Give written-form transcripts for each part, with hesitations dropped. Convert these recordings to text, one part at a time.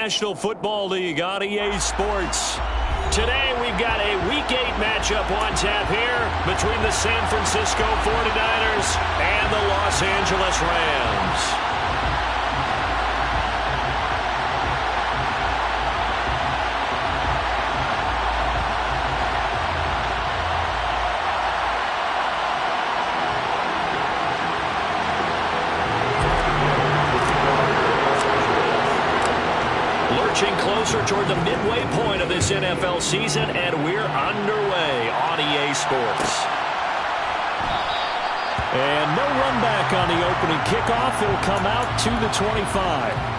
National Football League on EA Sports. Today we've got a Week 8 matchup on tap here between the San Francisco 49ers and the Los Angeles Rams. Closer toward the midway point of this NFL season, and we're underway on EA Sports. And no run back on the opening kickoff. It'll come out to the 25.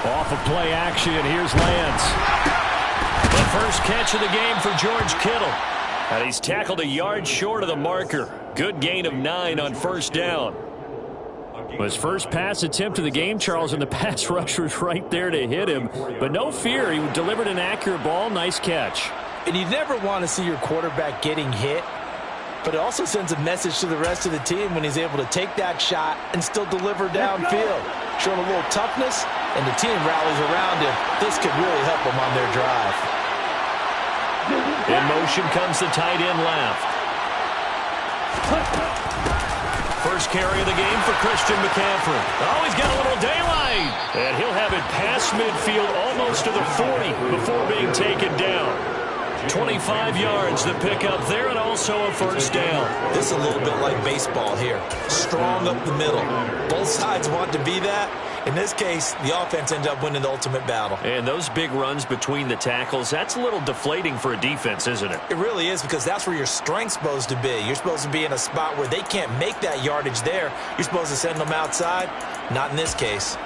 Off of play action, here's Lance. The first catch of the game for George Kittle. And he's tackled a yard short of the marker. Good gain of 9 on first down. His first pass attempt of the game, Charles, and the pass rusher was right there to hit him. But no fear, he delivered an accurate ball. Nice catch. And you never want to see your quarterback getting hit. But it also sends a message to the rest of the team when he's able to take that shot and still deliver downfield. Showing a little toughness, and the team rallies around him. This could really help them on their drive. In motion comes the tight end left. First carry of the game for Christian McCaffrey. Oh, he's got a little daylight. And he'll have it past midfield almost to the 40 before being taken down. 25 yards the pickup there, and also a first down. This is a little bit like baseball here. Strong up the middle. Both sides want to be that. In this case, the offense ends up winning the ultimate battle. And those big runs between the tackles, that's a little deflating for a defense, isn't it? It really is, because that's where your strength's supposed to be. You're supposed to be in a spot where they can't make that yardage there. You're supposed to send them outside. Not in this case.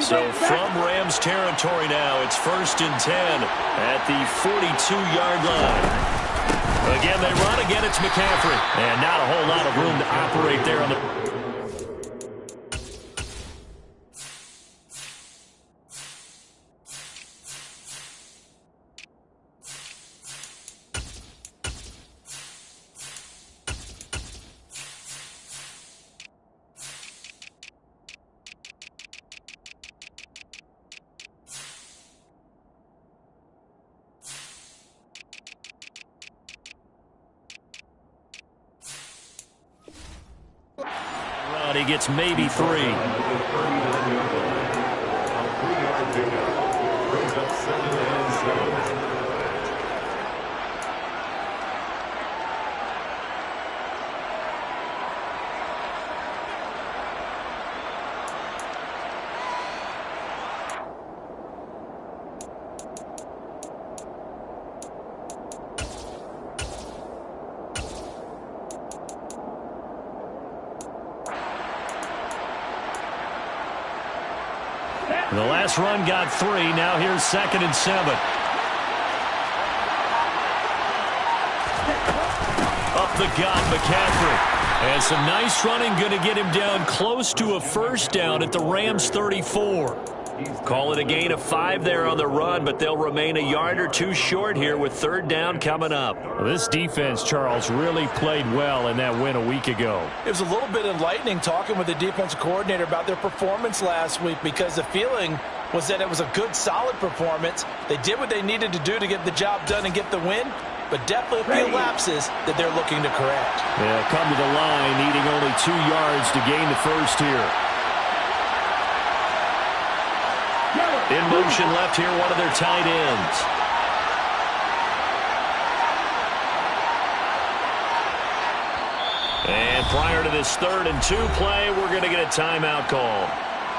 So from Rams territory now, it's 1st and 10 at the 42-yard line. Again, they run. Again, it's McCaffrey. And not a whole lot of room to operate there on the... He gets maybe 3. The last run got 3. Now here's 2nd and 7. Up the gut, McCaffrey. And some nice running, going to get him down close to a first down at the Rams 34. Call it a gain of 5 there on the run, but they'll remain a yard or 2 short here with 3rd down coming up. Well, this defense, Charles, really played well in that win a week ago. It was a little bit enlightening talking with the defensive coordinator about their performance last week, because the feeling was that it was a good, solid performance. They did what they needed to do to get the job done and get the win, but definitely a few lapses that they're looking to correct. They'll come to the line needing only 2 yards to gain the first here. In motion left here, one of their tight ends. And prior to this 3rd and 2 play, we're going to get a timeout call.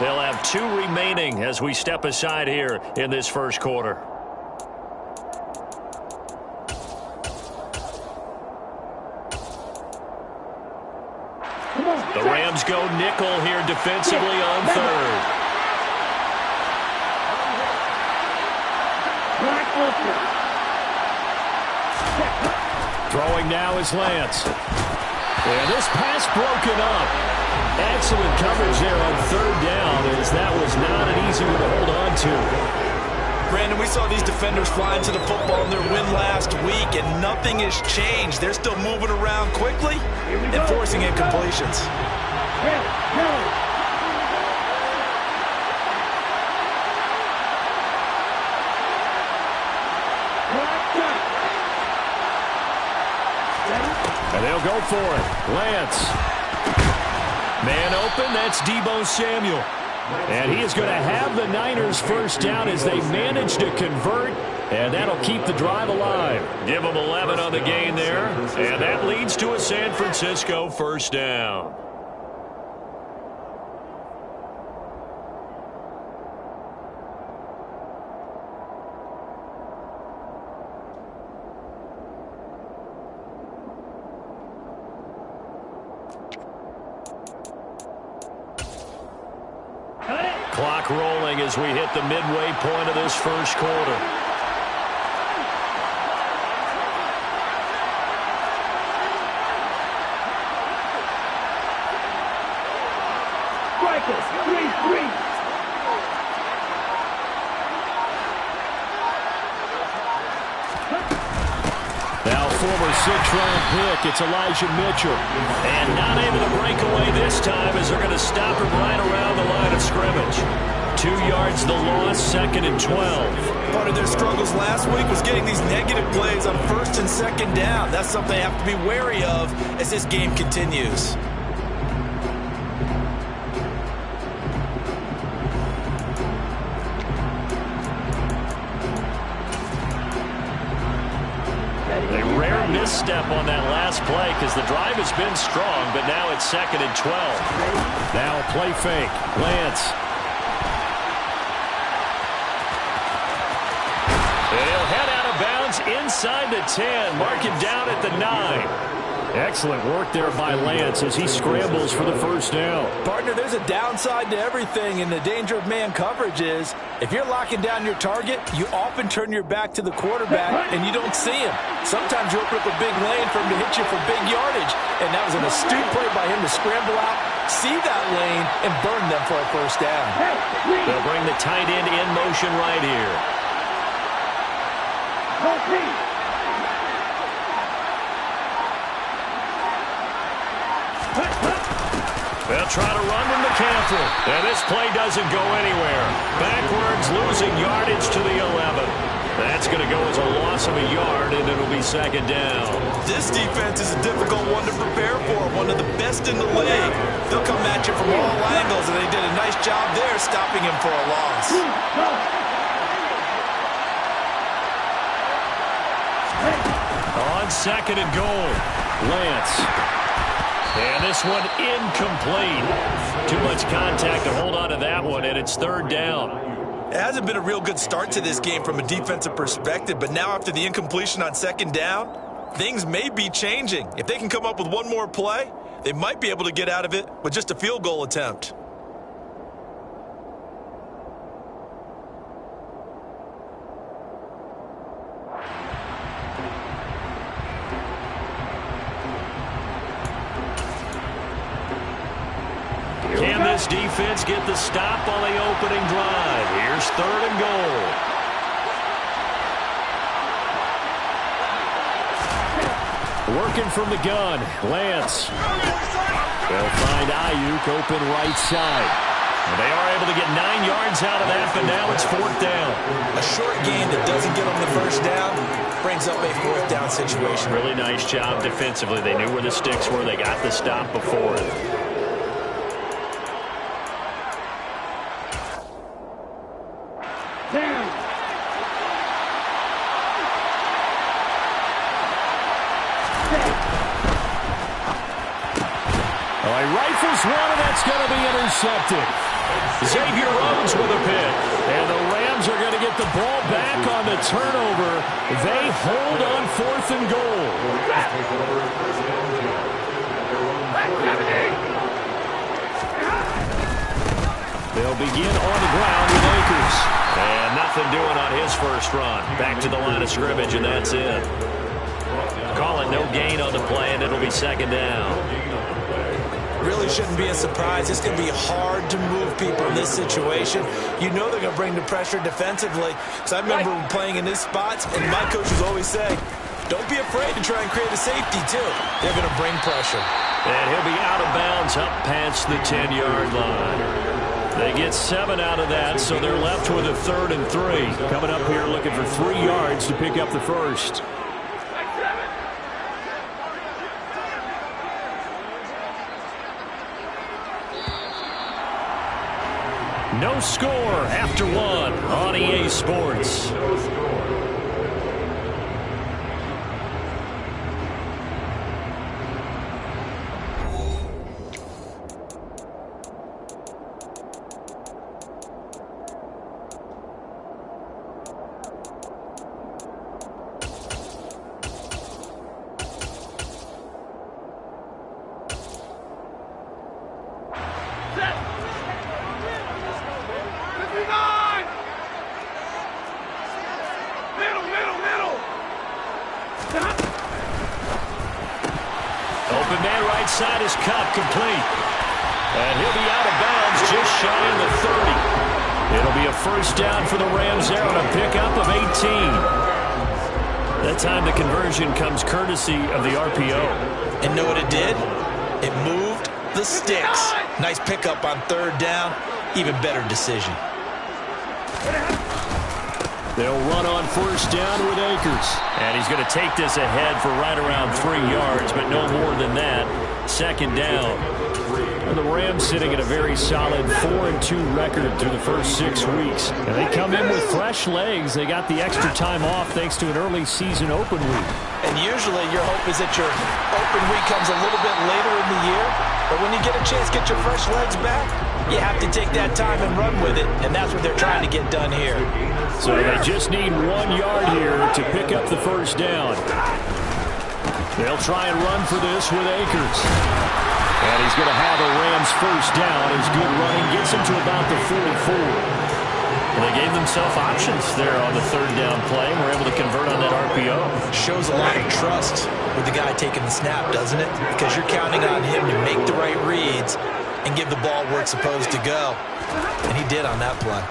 They'll have 2 remaining as we step aside here in this first quarter. The Rams go nickel here defensively on third. Throwing now is Lance. And this pass broken up. Excellent coverage there on third down, as that was not an easy one to hold on to. Brandon, we saw these defenders fly into the football in their win last week, and nothing has changed. They're still moving around quickly and forcing incompletions. And they'll go for it. Lance. Man open, that's Deebo Samuel. And he is going to have the Niners first down as they manage to convert, and that'll keep the drive alive. Give them 11 on the gain there, and that leads to a San Francisco first down. Clock rolling as we hit the midway point of this first quarter. Strikers, 3-3. Now former six-round pick, it's Elijah Mitchell. And not able to break away this time as they're going to stop him right around the line of scrimmage. 2 yards the loss, 2nd and 12. Part of their struggles last week was getting these negative plays on 1st and 2nd down. That's something they have to be wary of as this game continues. A rare misstep on that last play because the drive has been strong, but now it's 2nd and 12. Now a play fake. Lance. And he'll head out of bounds inside the 10. Mark him down at the 9. Excellent work there by Lance as he scrambles for the first down. Partner, there's a downside to everything, and the danger of man coverage is if you're locking down your target, you often turn your back to the quarterback and you don't see him. Sometimes you open up a big lane for him to hit you for big yardage, and that was an astute play by him to scramble out, see that lane, and burn them for a first down. They'll bring the tight end in motion right here. They'll try to run with McCaffrey. And this play doesn't go anywhere. Backwards, losing yardage to the 11. That's going to go as a loss of a yard, and it'll be 2nd down. This defense is a difficult one to prepare for, one of the best in the league. They'll come at you from all angles, and they did a nice job there stopping him for a loss. On 2nd and goal, Lance. And this one incomplete. Too much contact to hold on to that one, and it's 3rd down. It hasn't been a real good start to this game from a defensive perspective, but now after the incompletion on 2nd down, things may be changing. If they can come up with one more play, they might be able to get out of it with just a field goal attempt. Can this defense get the stop on the opening drive? Here's 3rd and goal. Working from the gun, Lance. They'll find Ayuk open right side. And they are able to get 9 yards out of that, but now it's 4th down. A short game that doesn't get them the first down brings up a 4th down situation. Really nice job defensively. They knew where the sticks were. They got the stop before it. Rifles one, and that's going to be intercepted. Xavier Rhodes with a pick. And the Rams are going to get the ball back on the turnover. They hold on 4th and goal. They'll begin on the ground with Akers. And nothing doing on his first run. Back to the line of scrimmage, and that's it. Call it no gain on the play, and it'll be second down. Really shouldn't be a surprise. It's going to be hard to move people in this situation. You know they're going to bring the pressure defensively. So I remember playing in these spots, and my coaches always say, don't be afraid to try and create a safety, too. They're going to bring pressure. And he'll be out of bounds up past the 10-yard line. They get 7 out of that, so they're left with a 3rd and 3. Coming up here looking for 3 yards to pick up the first. No score after 1 on EA Sports. Open man right side is Cup, complete. And he'll be out of bounds just shy of the 30. It'll be a first down for the Rams there on a pickup of 18. That time the conversion comes courtesy of the RPO. And know what it did? It moved the sticks. Nice pickup on 3rd down. Even better decision. They'll run on first down with Akers. And he's going to take this ahead for right around 3 yards, but no more than that. Second down. And the Rams sitting at a very solid 4-2 record through the first 6 weeks. And they come in with fresh legs. They got the extra time off thanks to an early season open week. And usually your hope is that your open week comes a little bit later in the year. But when you get a chance to get your fresh legs back, you have to take that time and run with it. And that's what they're trying to get done here. So they just need 1 yard here to pick up the first down. They'll try and run for this with Akers. And he's going to have a Rams first down. His good running gets him to about the 44. And they gave themselves options there on the 3rd down play and were able to convert on that RPO. Shows a lot of trust with the guy taking the snap, doesn't it? Because you're counting on him to make the right reads and give the ball where it's supposed to go. And he did on that play.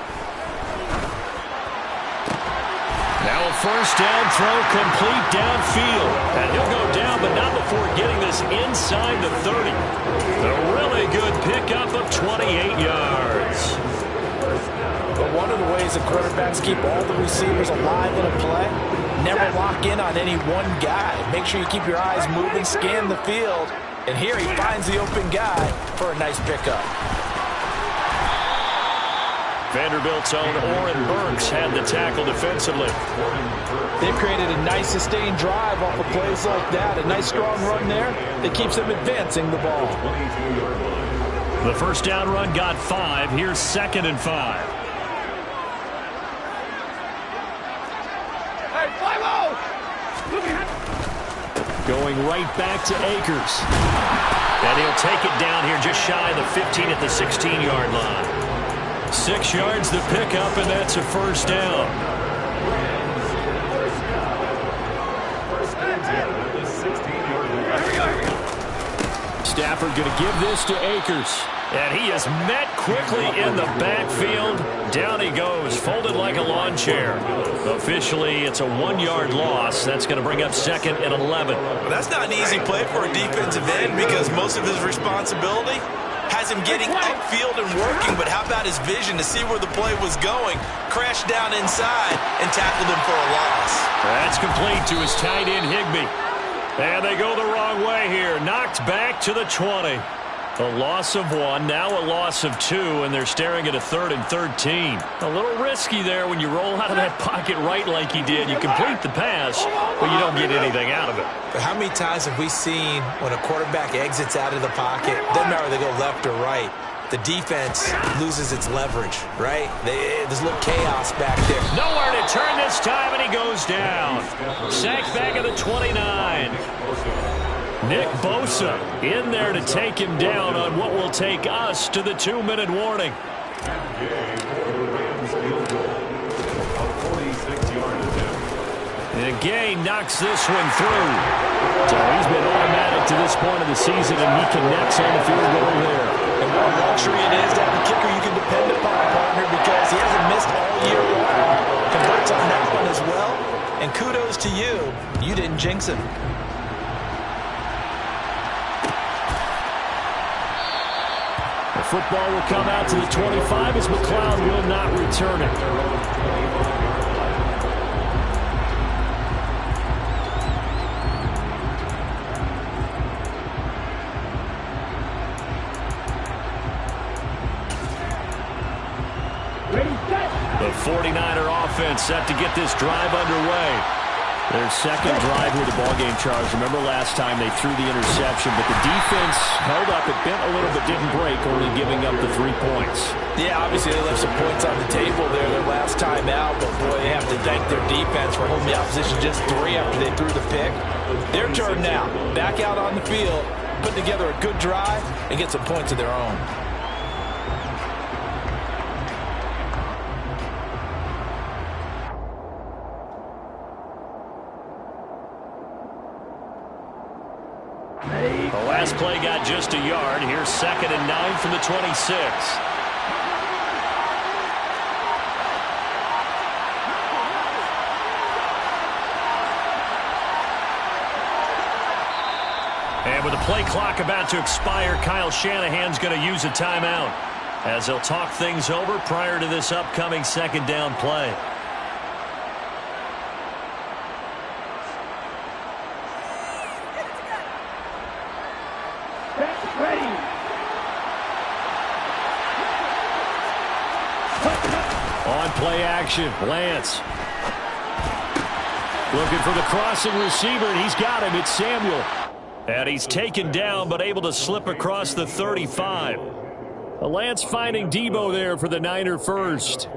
Now a first down throw complete downfield. And he'll go down, but not before getting this inside the 30. A really good pickup of 28 yards. But one of the ways the quarterbacks keep all the receivers alive in a play, never lock in on any one guy. Make sure you keep your eyes moving, scan the field. And here he finds the open guy for a nice pickup. Vanderbilt's own Oren Burks had the tackle defensively. They've created a nice sustained drive off of plays like that. A nice strong run there that keeps them advancing the ball. The first down run got 5. Here's 2nd and 5. Hey, fly low! Going right back to Akers. And he'll take it down here just shy of the 15 at the 16-yard line. 6 yards the pickup, and that's a first down. Stafford going to give this to Akers. And he is met quickly in the backfield. Down he goes, folded like a lawn chair. Officially, it's a 1-yard loss. That's going to bring up 2nd and 11. Well, that's not an easy play for a defensive end because most of his responsibility has him getting upfield and working, but how about his vision to see where the play was going, crashed down inside, and tackled him for a loss. That's complete to his tight end, Higbee. And they go the wrong way here. Knocked back to the 20. A loss of 1, now a loss of 2, and they're staring at a 3rd and 13. A little risky there when you roll out of that pocket right like he did. You complete the pass, but you don't get anything out of it. But how many times have we seen when a quarterback exits out of the pocket, doesn't matter whether they go left or right, the defense loses its leverage, right? There's a little chaos back there. Nowhere to turn this time, and he goes down. Sacked back at the 29. Nick Bosa in there to take him down on what will take us to the 2-minute warning. And Gay knocks this one through. So he's been automatic to this point of the season, and he connects on the field goal there. And what a luxury it is to have a kicker you can depend upon, partner, because he hasn't missed all year long. Converts on that one as well. And kudos to you. You didn't jinx him. The football will come out to the 25 as McLeod will not return it. The 49er offense set to get this drive underway. Their second drive with the ballgame, Charles. Remember last time they threw the interception, but the defense held up. It bent a little but didn't break, only giving up the 3 points. Yeah, obviously they left some points on the table there their last time out, but boy, they have to thank their defense for holding the opposition just 3 after they threw the pick. Their turn now. Back out on the field, put together a good drive, and get some points of their own. The last play got just a yard. Here's 2nd and 9 from the 26. And with the play clock about to expire, Kyle Shanahan's going to use a timeout as he'll talk things over prior to this upcoming 2nd down play. On play action, Lance. Looking for the crossing receiver, and he's got him. It's Samuel. And he's taken down, but able to slip across the 35. Lance finding Debo there for the Niner first.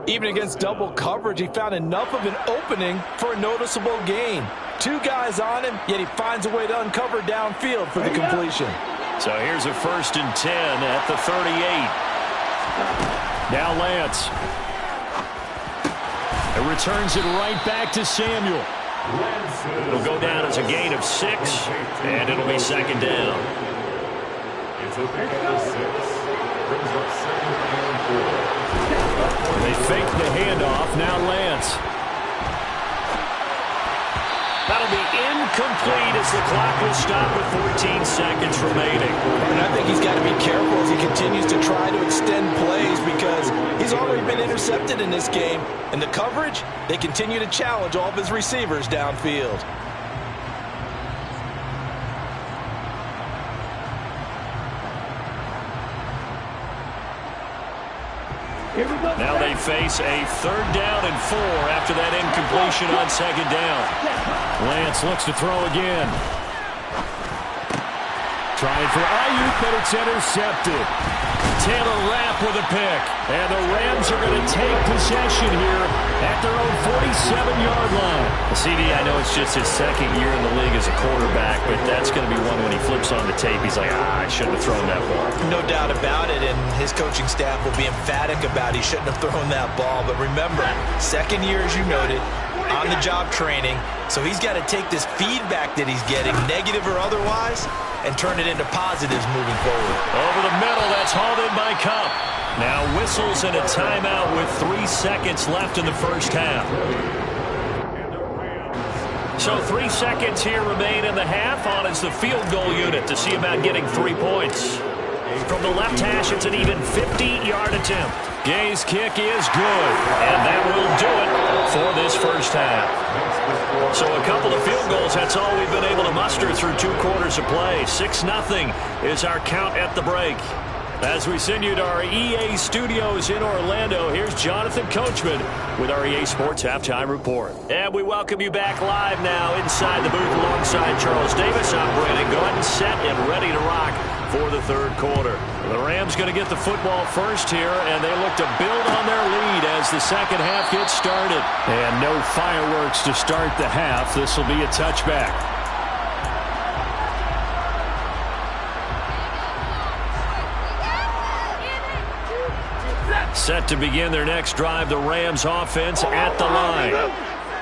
Even against double coverage, he found enough of an opening for a noticeable gain. 2 guys on him, yet he finds a way to uncover downfield for the completion. So here's a 1st and 10 at the 38. Now Lance. It returns it right back to Samuel. It'll go down as a gain of 6, and it'll be 2nd down. They fake the handoff. Now Lance. That'll be incomplete as the clock will stop with 14 seconds remaining. And I think he's got to be careful as he continues to try to extend plays because he's already been intercepted in this game. And the coverage, they continue to challenge all of his receivers downfield. Now they face a 3rd down and 4 after that incompletion on 2nd down. Lance looks to throw again. Trying for Ayuk, but it's intercepted. Taylor Rapp with a pick. And the Rams are going to take possession here at their own 47-yard line. CD, I know it's just his 2nd year in the league as a quarterback, but that's going to be one when he flips on the tape. He's like, I shouldn't have thrown that ball. No doubt about it, and his coaching staff will be emphatic about he shouldn't have thrown that ball. But remember, 2nd year, as you noted, on-the-job training. So he's got to take this feedback that he's getting, negative or otherwise, and turn it into positives moving forward. Over the middle, that's hauled in by Cup. Now whistles and a timeout with 3 seconds left in the first half. So 3 seconds here remain in the half. On is the field goal unit to see about getting 3 points. From the left hash, it's an even 50-yard attempt. Gay's kick is good, and that will do it for this first half. So a couple of field goals, that's all we've been able to muster through 2 quarters of play. 6-0 is our count at the break. As we send you to our EA studios in Orlando, here's Jonathan Coachman with our EA Sports Halftime Report. And we welcome you back live now inside the booth alongside Charles Davis. I'm Brandon Gordon, set and ready to rock for the 3rd quarter. The Rams going to get the football first here, and they look to build on their lead as the 2nd half gets started. And no fireworks to start the half. This will be a touchback. Set to begin their next drive, the Rams offense at the line.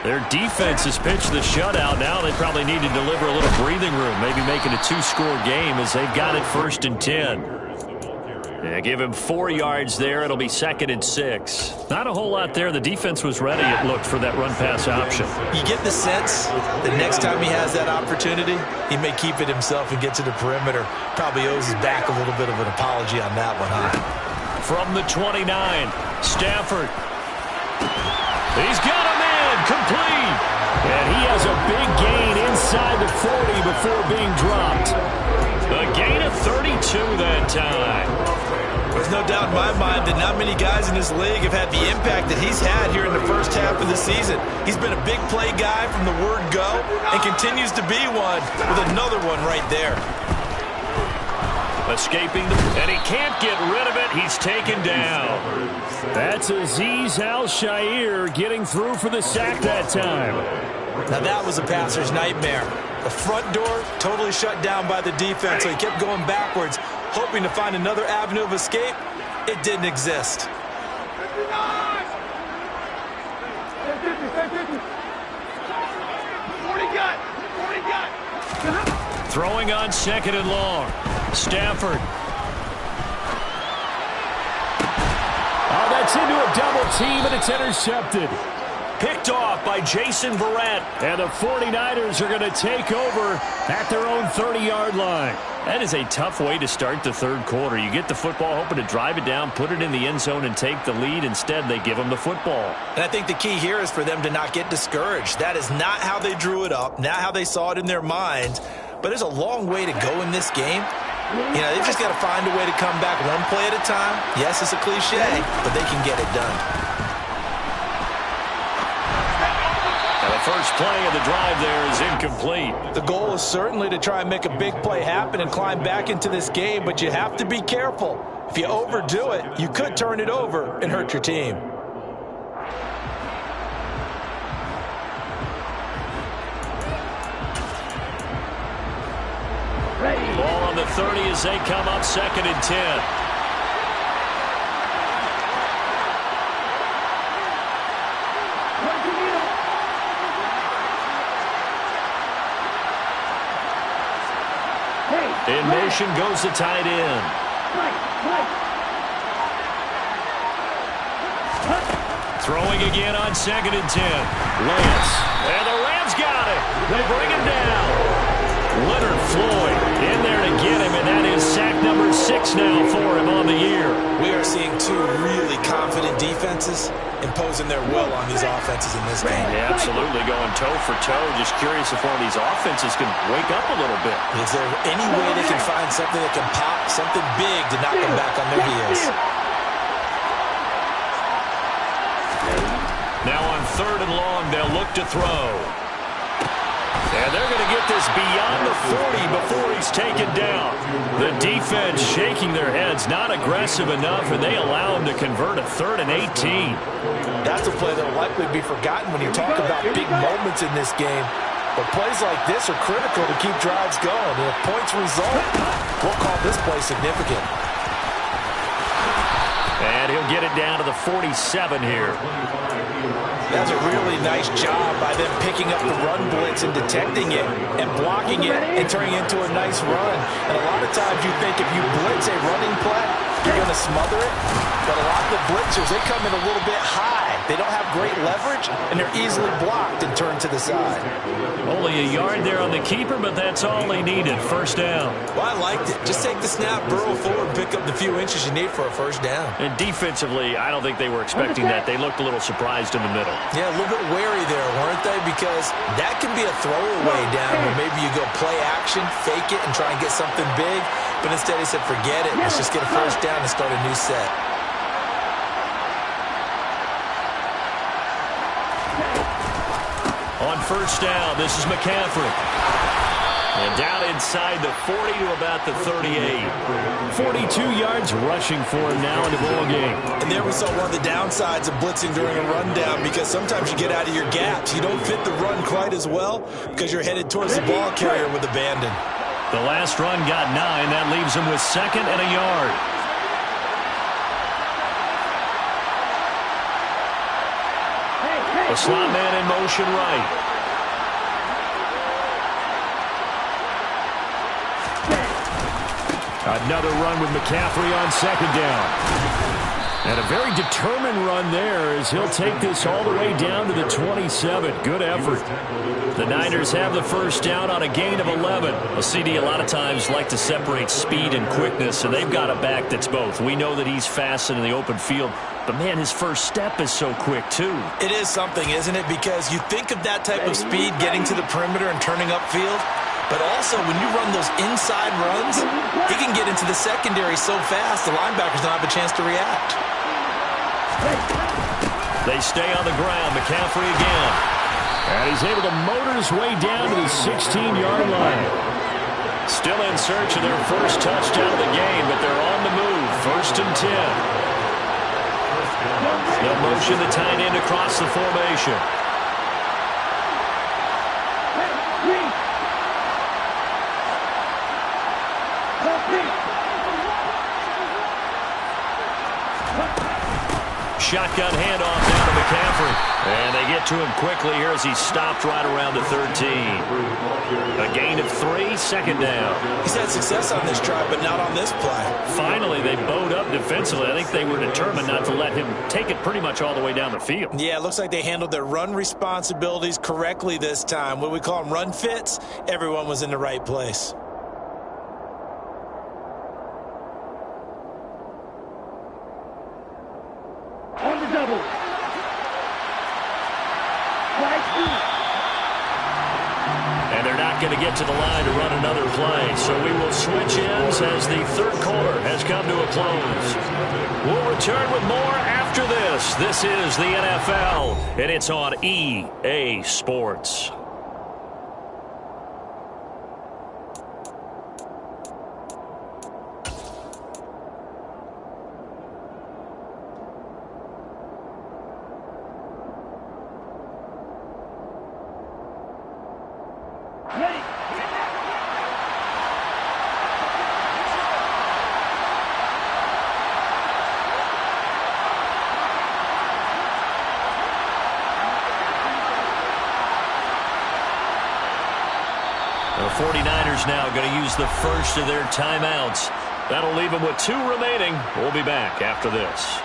Their defense has pitched the shutout. Now they probably need to deliver a little breathing room, maybe making a 2-score game as they've got it 1st and 10. Yeah, give him 4 yards there. It'll be 2nd and 6. Not a whole lot there. The defense was ready, it looked, for that run-pass option. You get the sense that next time he has that opportunity, he may keep it himself and get to the perimeter. Probably owes his back a little bit of an apology on that one, huh? From the 29, Stafford. He's got a man complete. And he has a big gain inside the 40 before being dropped. A gain of 32 that time. There's no doubt in my mind that not many guys in this league have had the impact that he's had here in the first half of the season. He's been a big play guy from the word go and continues to be one with another one right there. Escaping, and he can't get rid of it. He's taken down. That's Azeez Al-Shaair getting through for the sack that time. Now that was a passer's nightmare. The front door totally shut down by the defense, so he kept going backwards, hoping to find another avenue of escape. It didn't exist. Throwing on 2nd and long. Stafford. Oh, that's into a double team, and it's intercepted. Picked off by Jason Verrett. And the 49ers are going to take over at their own 30-yard line. That is a tough way to start the third quarter. You get the football, hoping to drive it down, put it in the end zone, and take the lead. Instead, they give them the football. And I think the key here is for them to not get discouraged. That is not how they drew it up, not how they saw it in their minds. But there's a long way to go in this game. You know, they've just got to find a way to come back one play at a time. Yes, it's a cliche, but they can get it done. And the first play of the drive there is incomplete. The goal is certainly to try and make a big play happen and climb back into this game, but you have to be careful. If you overdo it, you could turn it over and hurt your team. Ball on the 30 as they come up 2nd and 10. In motion goes the tight end. Throwing again on 2nd and 10. Lance. And the Rams got it. They bring him down. Leonard Floyd in there to get him, and that is sack number 6 now for him on the year. We are seeing 2 really confident defenses imposing their will on these offenses in this game. Yeah, absolutely, going toe for toe. Just curious if one of these offenses can wake up a little bit. Is there any way they can find something that can pop, something big to knock them back on their heels? Now on 3rd and long, they'll look to throw. And they're going to get this beyond the 40 before he's taken down. The defense shaking their heads, not aggressive enough, and they allow him to convert a 3rd and 18. That's a play that will likely be forgotten when you talk about big moments in this game. But plays like this are critical to keep drives going. And if points result, we'll call this play significant. And he'll get it down to the 47 here. That's a really nice job by them picking up the run blitz and detecting it and blocking it and turning it into a nice run. And a lot of times you think if you blitz a running play, you're going to smother it. But a lot of the blitzers, they come in a little bit high. They don't have great leverage, and they're easily blocked and turned to the side. Only a yard there on the keeper, but that's all they needed. 1st down. Well, I liked it. Just take the snap, burrow forward, pick up the few inches you need for a 1st down. And defensively, I don't think they were expecting that. They looked a little surprised in the middle. Yeah, a little bit wary there, weren't they? Because that can be a throwaway down where maybe you go play action, fake it, and try and get something big. But instead he said, forget it. Let's just get a 1st down and start a new set. On 1st down, this is McCaffrey. And down inside the 40 to about the 38. 42 yards rushing for him now in the ball game. And there we saw one of the downsides of blitzing during a rundown, because sometimes you get out of your gaps. You don't fit the run quite as well because you're headed towards the ball carrier with abandon. The last run got 9. That leaves him with 2nd and a yard. slot man in motion right. Another run with McCaffrey on second down. And a very determined run there as he'll take this all the way down to the 27. Good effort. The Niners have the first down on a gain of 11. A CD a lot of times like to separate speed and quickness, and they've got a back that's both. We know that he's fast in the open field, but, man, his first step is so quick, too. It is something, isn't it? Because you think of that type of speed getting to the perimeter and turning upfield, but also when you run those inside runs, he can get into the secondary so fast the linebackers don't have a chance to react. They stay on the ground. McCaffrey again. And he's able to motor his way down to the 16-yard line. Still in search of their first touchdown of the game, but they're on the move. 1st and 10. They'll motion the tight end across the formation. Shotgun handoff down to McCaffrey. And they get to him quickly here as he's stopped right around the 13. A gain of 3, second down. He's had success on this drive, but not on this play. Finally, they bowed up defensively. I think they were determined not to let him take it pretty much all the way down the field. Yeah, it looks like they handled their run responsibilities correctly this time. What we call them run fits, everyone was in the right place. On the double. And they're not going to get to the line to run another play. So we will switch ends as the third quarter has come to a close. We'll return with more after this. This is the NFL, and it's on EA Sports. The 49ers now going to use the first of their timeouts. That'll leave them with 2 remaining. We'll be back after this.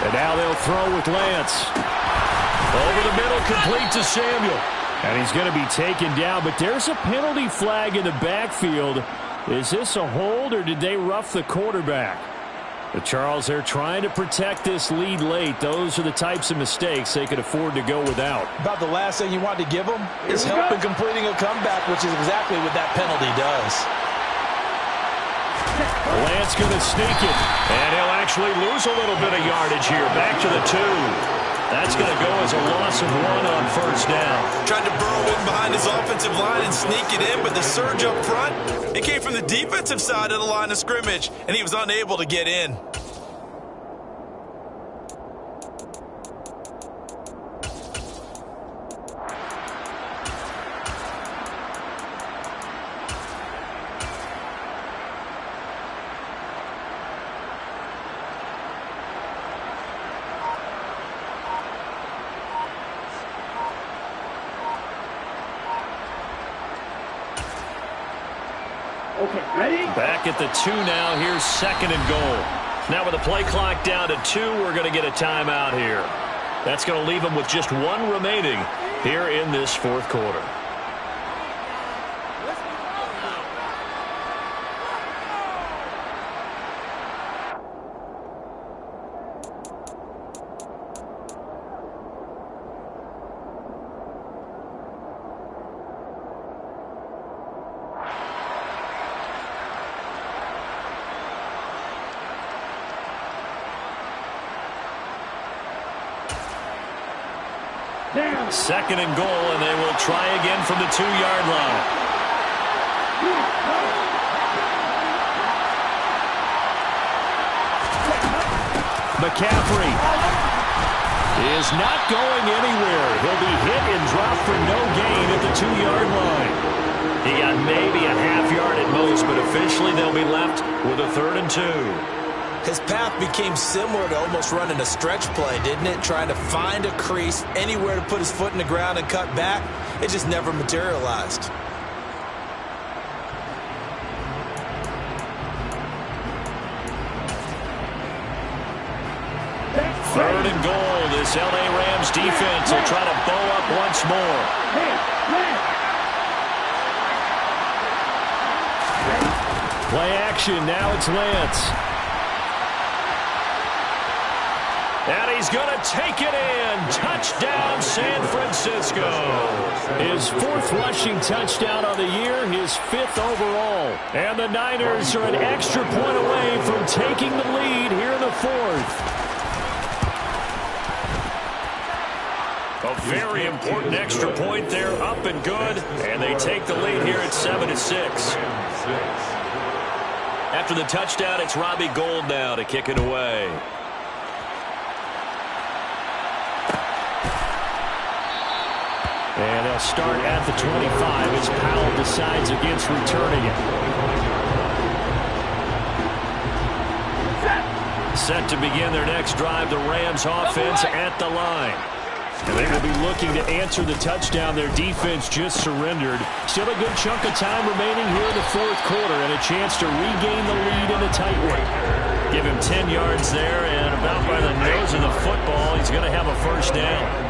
And now they'll throw with Lance. Over the middle, complete to Samuel. And he's going to be taken down, but there's a penalty flag in the backfield. Is this a hold, or did they rough the quarterback? The Charles, they're trying to protect this lead late. Those are the types of mistakes they could afford to go without. About the last thing you want to give them is help in completing a comeback, which is exactly what that penalty does. Lance going to sneak it, and he'll actually lose a little bit of yardage here. Back to the 2. That's going to go as a loss of 1 on first down. Tried to burrow in behind his offensive line and sneak it in, but the surge up front, it came from the defensive side of the line of scrimmage, and he was unable to get in. Okay, ready? Back at the 2 now. Here's 2nd and goal. Now with the play clock down to 2, we're going to get a timeout here. That's going to leave them with just 1 remaining here in this 4th quarter. Down. 2nd and goal, and they will try again from the 2-yard line. McCaffrey is not going anywhere. He'll be hit and dropped for no gain at the 2-yard line. He got maybe a half yard at most, but officially they'll be left with a 3rd and 2. His path became similar to almost running a stretch play, didn't it? Trying to find a crease, anywhere to put his foot in the ground and cut back. It just never materialized. Third and goal. This L.A. Rams defense will try to bow up once more. Play action. Now it's Lance. And he's going to take it in. Touchdown, San Francisco. His 4th rushing touchdown of the year, his 5th overall. And the Niners are an extra point away from taking the lead here in the 4th. A very important extra point there, up and good. And they take the lead here at 7-6. After the touchdown, it's Robbie Gould now to kick it away. And they'll start at the 25 as Powell decides against returning it. Set to begin their next drive, the Rams offense at the line. And they will be looking to answer the touchdown their defense just surrendered. Still a good chunk of time remaining here in the 4th quarter and a chance to regain the lead in a tight one. Give him 10 yards there, and about by the nose of the football, he's going to have a 1st down.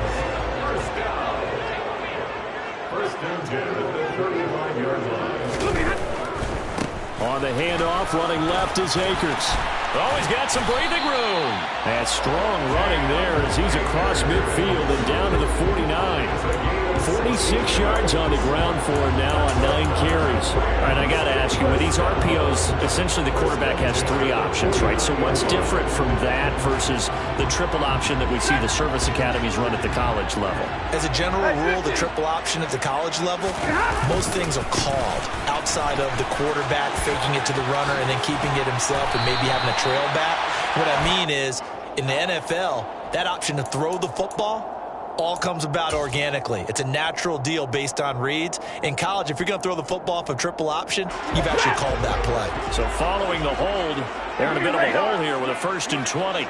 On the handoff, running left is Akers. Oh, he's got some breathing room. And strong running there as he's across midfield and down to the 49. 46 yards on the ground for him now on 9 carries. All right, I got to ask you, with these RPOs, essentially the quarterback has 3 options, right? So what's different from that versus the triple option that we see the service academies run at the college level? As a general rule, the triple option at the college level, most things are called outside of the quarterback faking it to the runner and then keeping it himself and maybe having a trail back. What I mean is, in the NFL, that option to throw the football all comes about organically. It's a natural deal based on reads. In college, if you're going to throw the football for triple option, you've actually called that play. So following the hold, they're in a bit of a hole here with a 1st and 20.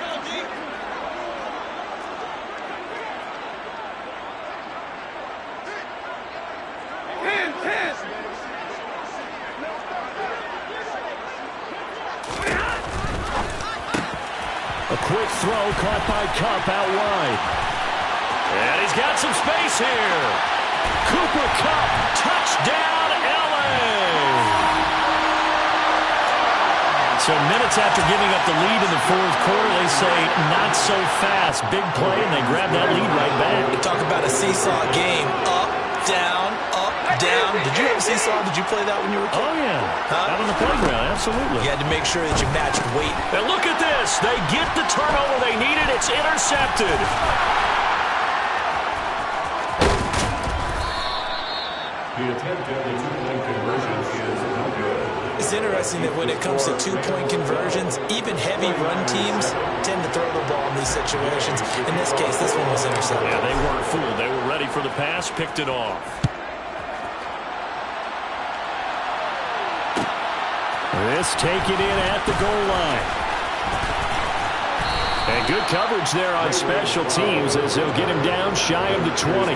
A quick throw caught by Kupp out wide. And he's got some space here. Cooper Kupp, touchdown, L.A. So minutes after giving up the lead in the 4th quarter, they say not so fast. Big play, and they grab that lead right back. Talk about a seesaw game. Up, down, up, down. Did you have a seesaw? Did you play that when you were a kid? Oh, yeah. Out on the playground, absolutely. You had to make sure that you matched weight. And look at this. They get the turnover they needed. It's intercepted. The attempt at the 2-point conversion is no good. It's interesting that when it comes to 2-point conversions, even heavy run teams tend to throw the ball in these situations. In this case, this one was intercepted. Yeah, they weren't fooled. They were ready for the pass, picked it off. This taken in at the goal line. And good coverage there on special teams as they'll get him down shy of the 20.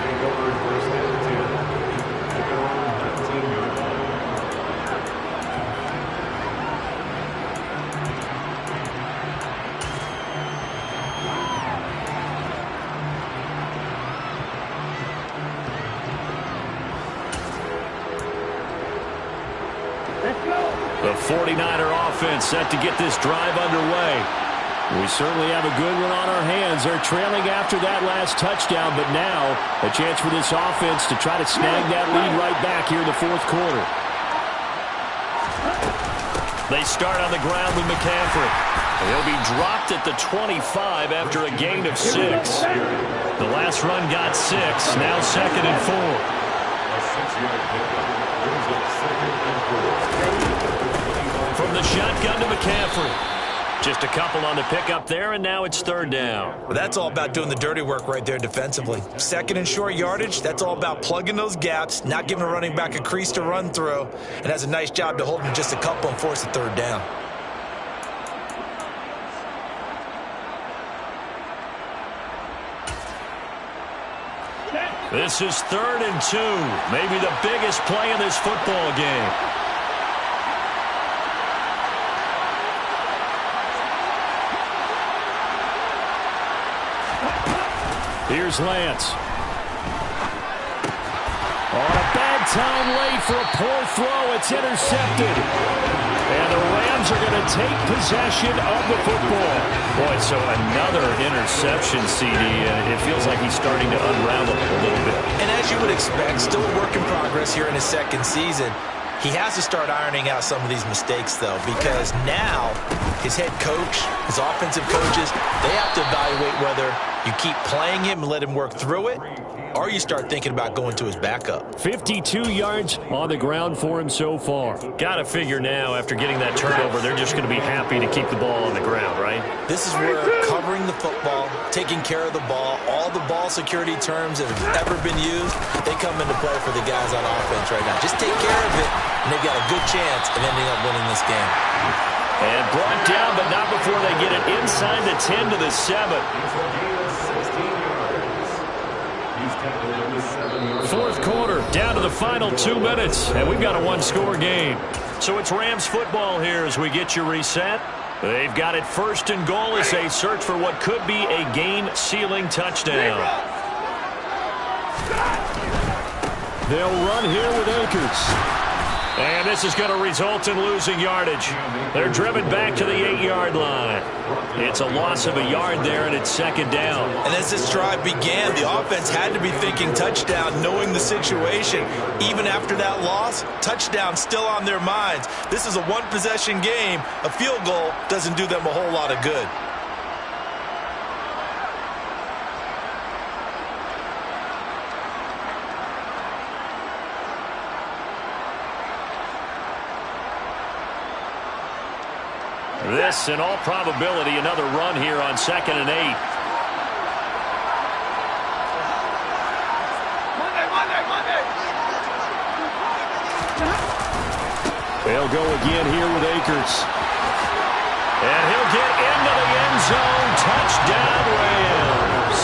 The 49er offense set to get this drive underway. We certainly have a good one on our hands. They're trailing after that last touchdown, but now a chance for this offense to try to snag that lead right back here in the 4th quarter. They start on the ground with McCaffrey. He'll be dropped at the 25 after a gain of 6. The last run got 6. Now 2nd and 4. A 6-yard pickup brings up 2nd and 4. From the shotgun to McCaffrey. Just a couple on the pickup there, and now it's 3rd down. Well, that's all about doing the dirty work right there defensively. 2nd and short yardage, that's all about plugging those gaps, not giving a running back a crease to run through, and has a nice job to hold him just a couple and force a 3rd down. This is 3rd and 2, maybe the biggest play in this football game. Here's Lance. On a bad time late for a poor throw. It's intercepted. And the Rams are going to take possession of the football. Boy, so another interception, CD. And it feels like he's starting to unravel a little bit. And as you would expect, still a work in progress here in his 2nd season. He has to start ironing out some of these mistakes, though, because now his head coach, his offensive coaches, they have to evaluate whether you keep playing him and let him work through it, or you start thinking about going to his backup. 52 yards on the ground for him so far. Got to figure now, after getting that turnover, they're just going to be happy to keep the ball on the ground, right? This is where covering the football, taking care of the ball, all the ball security terms that have ever been used, they come into play for the guys on offense right now. Just take care of it, and they've got a good chance of ending up winning this game. And brought down, but not before they get it inside the 10 to the 7. 4th quarter, down to the final 2 minutes, and we've got a 1-score game. So it's Rams football here as we get you reset. They've got it 1st and goal as they search for what could be a game-sealing touchdown. They'll run here with Akers. And this is going to result in losing yardage. They're driven back to the 8-yard line. It's a loss of a yard there, and it's 2nd down. And as this drive began, the offense had to be thinking touchdown, knowing the situation. Even after that loss, touchdown still on their minds. This is a one-possession game. A field goal doesn't do them a whole lot of good. This, in all probability, another run here on 2nd and 8. They'll go again here with Akers. And he'll get into the end zone. Touchdown, Rams.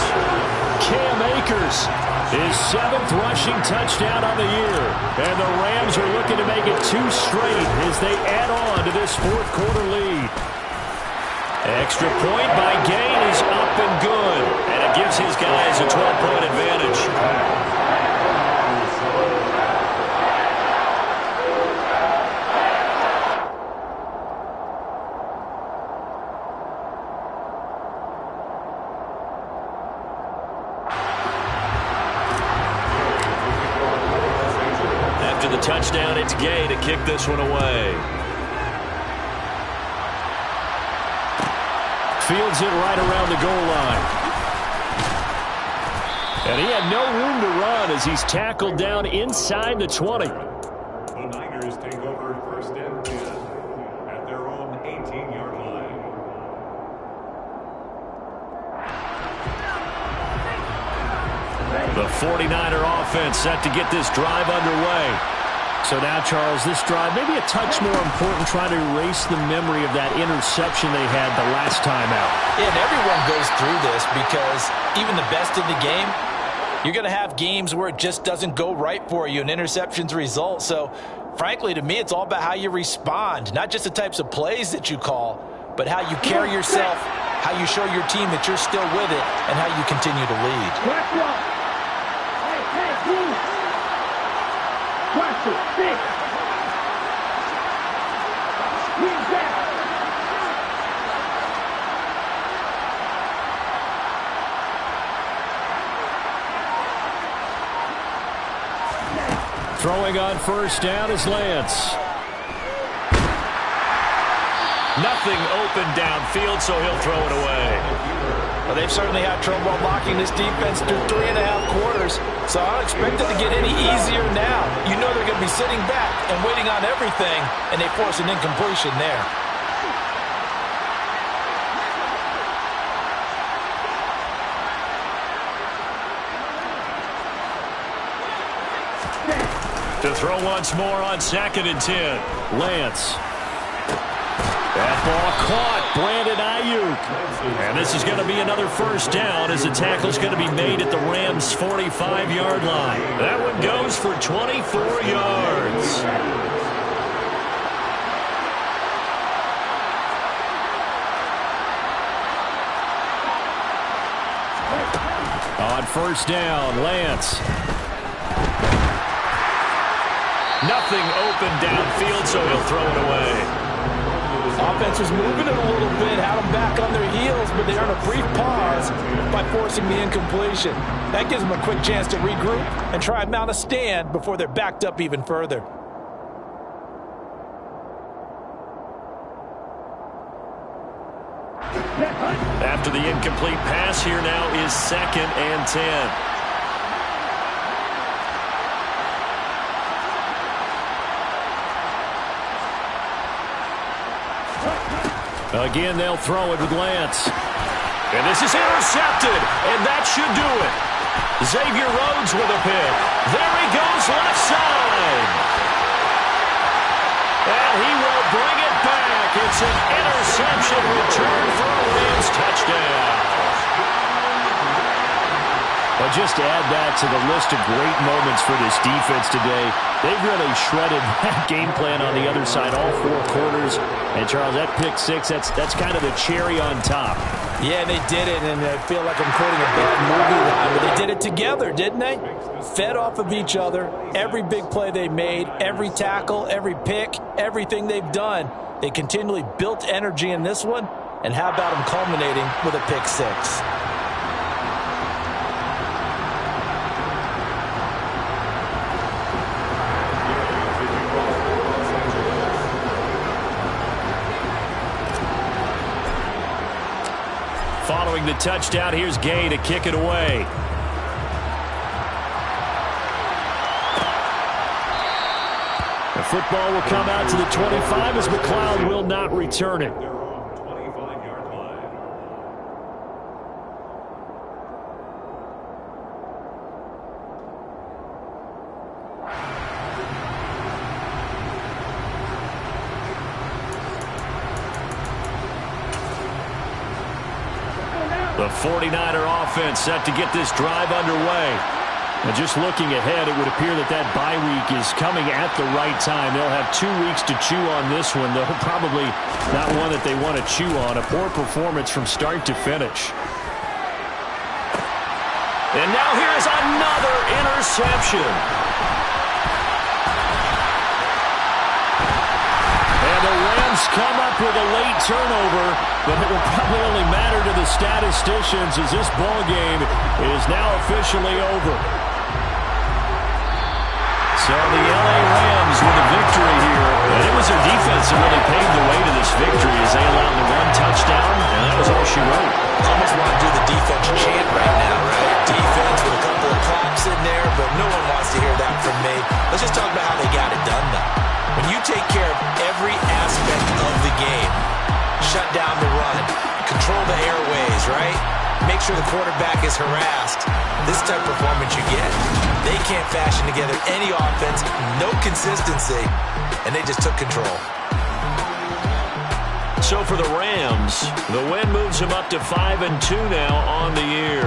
Cam Akers, his 7th rushing touchdown on the year. And the Rams are looking to make it 2 straight as they add on to this 4th quarter lead. Extra point by Gain is up and good. And it gives his guys a 12-point advantage. After the touchdown, it's Gay to kick this one away. Fields it right around the goal line. And he had no room to run as he's tackled down inside the 20. The Niners take over 1st and 10 at their own 18-yard line. The 49er offense set to get this drive underway. So now, Charles, this drive maybe a touch more important, trying to erase the memory of that interception they had the last time out. Yeah, and everyone goes through this because even the best in the game, you're going to have games where it just doesn't go right for you and interceptions result. So, frankly, to me, it's all about how you respond, not just the types of plays that you call, but how you carry yourself, how you show your team that you're still with it, and how you continue to lead. Throwing on 1st down is Lance. Nothing open downfield, so he'll throw it away. Well, they've certainly had trouble unlocking this defense through 3.5 quarters, so I don't expect it to get any easier now. You know they're going to be sitting back and waiting on everything, and they force an incompletion there. To throw once more on 2nd and 10. Lance. That ball caught. Brandon Ayuk. And this is going to be another first down as the tackle's going to be made at the Rams' 45-yard line. That one goes for 24 yards. On first down, Lance. Nothing open downfield, so he'll throw it away. Offense was moving it a little bit, had them back on their heels, but they earned a brief pause by forcing the incompletion. That gives them a quick chance to regroup and try and mount a stand before they're backed up even further. After the incomplete pass, here now is 2nd and 10. Again, they'll throw it with Lance. And this is intercepted, and that should do it. Xavier Rhodes with a pick. There he goes, left side. And he will bring it back. It's an interception return for a Rams touchdown. Well, just to add that to the list of great moments for this defense today, they've really shredded that game plan on the other side all 4 quarters. And, Charles, that pick 6, that's kind of the cherry on top. Yeah, they did it, and I feel like I'm quoting a bad movie line, but they did it together, didn't they? Fed off of each other, every big play they made, every tackle, every pick, everything they've done. They continually built energy in this one, and how about them culminating with a pick 6? Following the touchdown, here's Gay to kick it away. The football will come out to the 25 as McLeod will not return it. The 49er offense set to get this drive underway. And just looking ahead, it would appear that that bye week is coming at the right time. They'll have 2 weeks to chew on this one, though probably not one that they want to chew on. A poor performance from start to finish. And now here's another interception. And the Rams come up with a late turnover, but it will probably only matter to the statisticians as this ball game is now officially over. So the LA Rams with a victory here. And it was their defense that really paved the way to this victory as they allowed the 1 touchdown, and that was all she wrote. Almost want to do the defense chant right now, right? Defense with a couple of claps in there, but no one wants to hear that from me. Let's just talk about how they got it done, though. When you take care of every aspect of the game, shut down the run, control the airways, right? Make sure the quarterback is harassed. This type of performance you get. They can't fashion together any offense, no consistency, and they just took control. So for the Rams, the win moves them up to 5-2 now on the year.